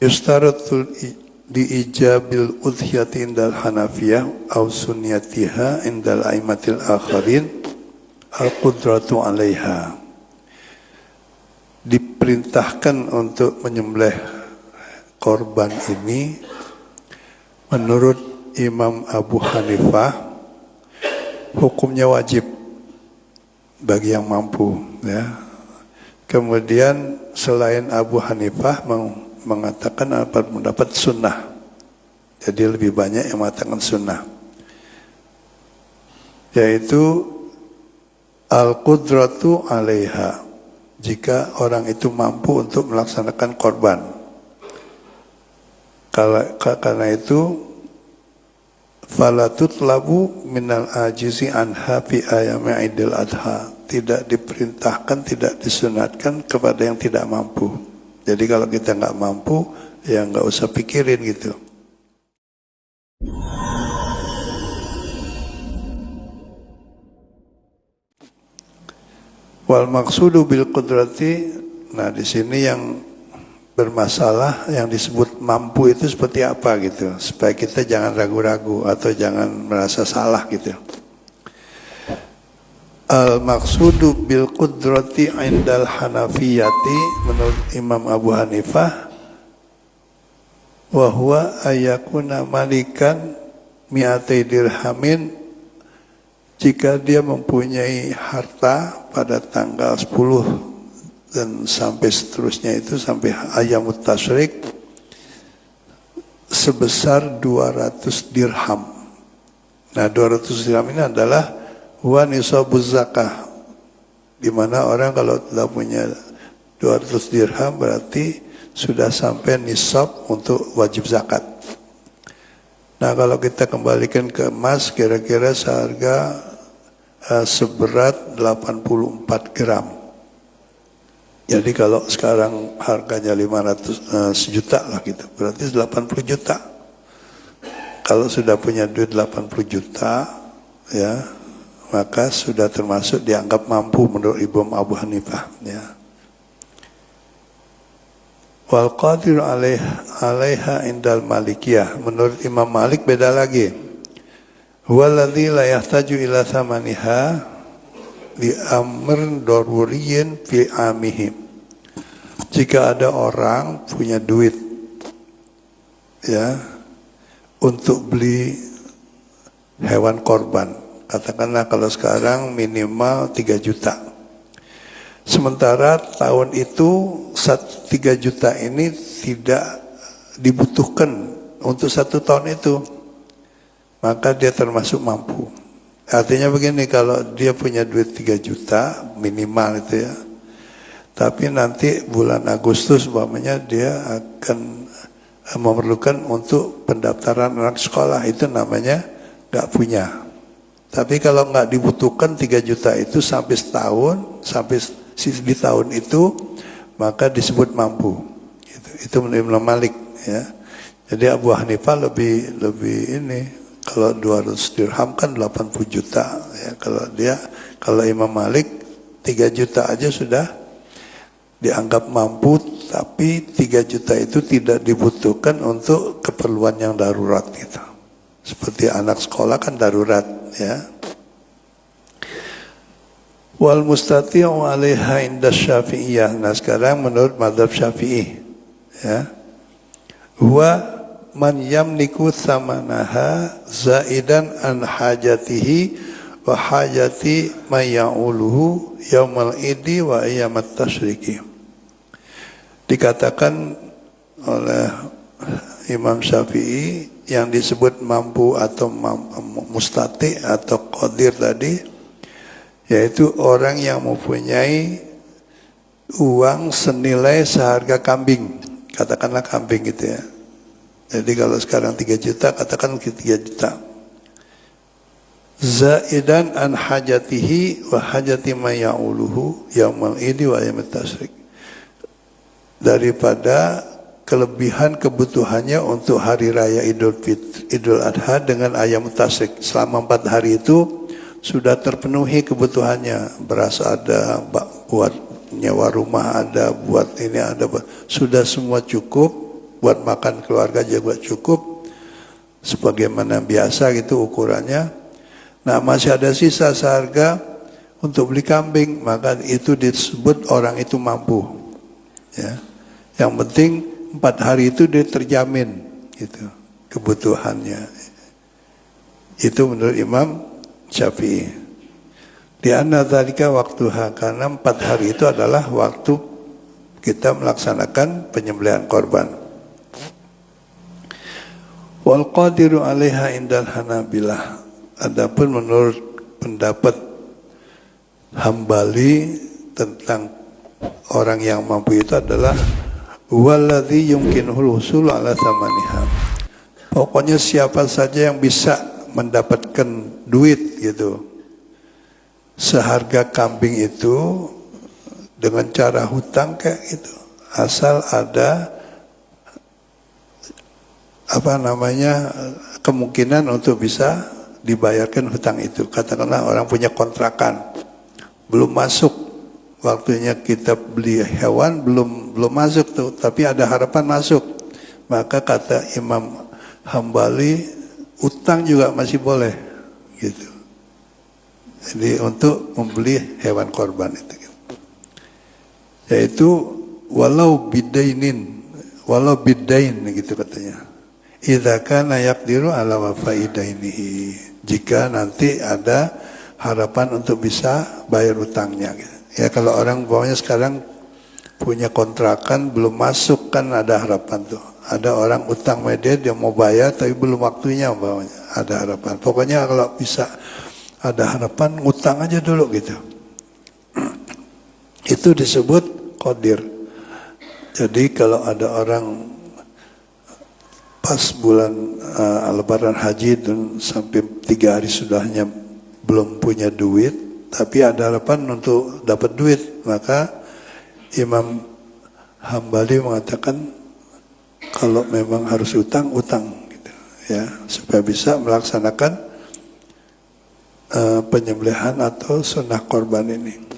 Yustaratul di ijabil udhiyati indal hanafiyah au sunniyatiha indal aimatil akharin al-qudratu alaiha. Diperintahkan untuk menyembelih korban ini menurut Imam Abu Hanifah hukumnya wajib bagi yang mampu, ya. Kemudian selain Abu Hanifah mengatakan mendapat sunnah. Jadi lebih banyak yang mengatakan sunnah, yaitu al-qudratu alaiha, jika orang itu mampu untuk melaksanakan korban. Karena itu fala tutlabu minal ajizi anha fi ayami idil adha, tidak diperintahkan, tidak disunatkan kepada yang tidak mampu. Jadi kalau kita nggak mampu, ya nggak usah pikirin gitu. Wal maksudu bil qudrati, nah di sini yang bermasalah, yang disebut mampu itu seperti apa gitu, supaya kita jangan ragu-ragu atau jangan merasa salah gitu. Al-maksudu bil qudrati indal hanafiyati menurut Imam Abu Hanifah wa huwa ayakuna malikan mi'atai dirhamin, jika dia mempunyai harta pada tanggal 10 dan sampai seterusnya itu sampai ayamut tasyrik sebesar 200 dirham. Nah 200 dirham ini adalah wa nisabuz zakah, di mana orang kalau telah punya 200 dirham berarti sudah sampai nisab untuk wajib zakat. Nah kalau kita kembalikan ke emas, kira-kira seharga seberat 84 gram. Jadi kalau sekarang harganya 500 sejuta lah gitu, berarti 80 juta. Kalau sudah punya duit 80 juta, ya, maka sudah termasuk dianggap mampu menurut Imam Abu Hanifah, ya. Wal qadir alaiha indal malikiyah, menurut Imam Malik beda lagi. Huwaladzi la yahtaju ila thamaniha li amr daruriyin fi amihim. Jika ada orang punya duit, ya, untuk beli hewan korban, katakanlah kalau sekarang minimal 3 juta. Sementara tahun itu 3 juta ini tidak dibutuhkan untuk 1 tahun itu, maka dia termasuk mampu. Artinya begini, kalau dia punya duit 3 juta minimal itu, ya, tapi nanti bulan Agustus umpamanya dia akan memerlukan untuk pendaftaran anak sekolah, itu namanya nggak punya. Tapi kalau nggak dibutuhkan 3 juta itu sampai setahun, sampai di tahun itu, maka disebut mampu. Itu menurut Imam Malik, ya. Jadi Abu Hanifah lebih ini, kalau 200 dirham kan 80 juta, ya. Kalau Imam Malik 3 juta aja sudah dianggap mampu, tapi 3 juta itu tidak dibutuhkan untuk keperluan yang darurat gitu. Seperti anak sekolah kan darurat, ya. Wal mustati'u 'alaiha inda Syafi'iyah. Nah, sekarang menurut mazhab Syafi'i, ya. Huwa man yamliku thamanaha zaidan an hajatihi wa hajati may ya'uluhu yaumal idi wa ayyamat tasyriki. Dikatakan oleh Imam Syafi'i, yang disebut mampu atau mustati atau qadir tadi, yaitu orang yang mempunyai uang senilai seharga kambing, katakanlah kambing gitu, ya. Jadi kalau sekarang 3 juta, katakan 3 juta. Zaidan an hajatihi wa hajati may ya'uluhu yaumal idi wa ayyamat tasyrik, daripada kelebihan kebutuhannya untuk hari raya Idul Adha dengan ayam tasyrik. Selama 4 hari itu sudah terpenuhi kebutuhannya, beras ada, buat nyewa rumah ada, buat ini ada, sudah semua cukup, buat makan keluarga juga cukup, sebagaimana biasa gitu ukurannya. Nah masih ada sisa seharga untuk beli kambing, maka itu disebut orang itu mampu. Ya, yang penting 4 hari itu dia terjamin gitu kebutuhannya. Itu menurut Imam Syafi'i. Di anna dzalika waktuha, karena 4 hari itu adalah waktu kita melaksanakan penyembelihan korban. Wal qadiru 'alaiha indal Hanabilah. Adapun menurut pendapat Hambali tentang orang yang mampu itu adalah waladzi yumkinuhul husul 'ala tsamaniha. Pokoknya siapa saja yang bisa mendapatkan duit gitu seharga kambing itu dengan cara hutang kayak gitu, asal ada kemungkinan untuk bisa dibayarkan hutang itu. Katakanlah orang punya kontrakan, belum masuk waktunya kita beli hewan, belum masuk tuh, tapi ada harapan masuk, maka kata Imam Hambali utang juga masih boleh gitu. Jadi untuk membeli hewan korban itu, yaitu walau bidain gitu katanya. Idza kana yaqdiru ala wafaidainihi, jika nanti ada harapan untuk bisa bayar utangnya gitu. Ya kalau orang bawahnya sekarang punya kontrakan belum masuk, kan ada harapan tuh. Ada orang utang media dia mau bayar tapi belum waktunya bawahnya, ada harapan. Pokoknya kalau bisa ada harapan utang aja dulu gitu. Itu disebut qadir. Jadi kalau ada orang pas bulan Lebaran Haji dan sampai 3 hari sudahnya belum punya duit, tapi ada harapan untuk dapat duit, maka Imam Hambali mengatakan kalau memang harus utang gitu, ya, supaya bisa melaksanakan penyembelihan atau sunnah korban ini.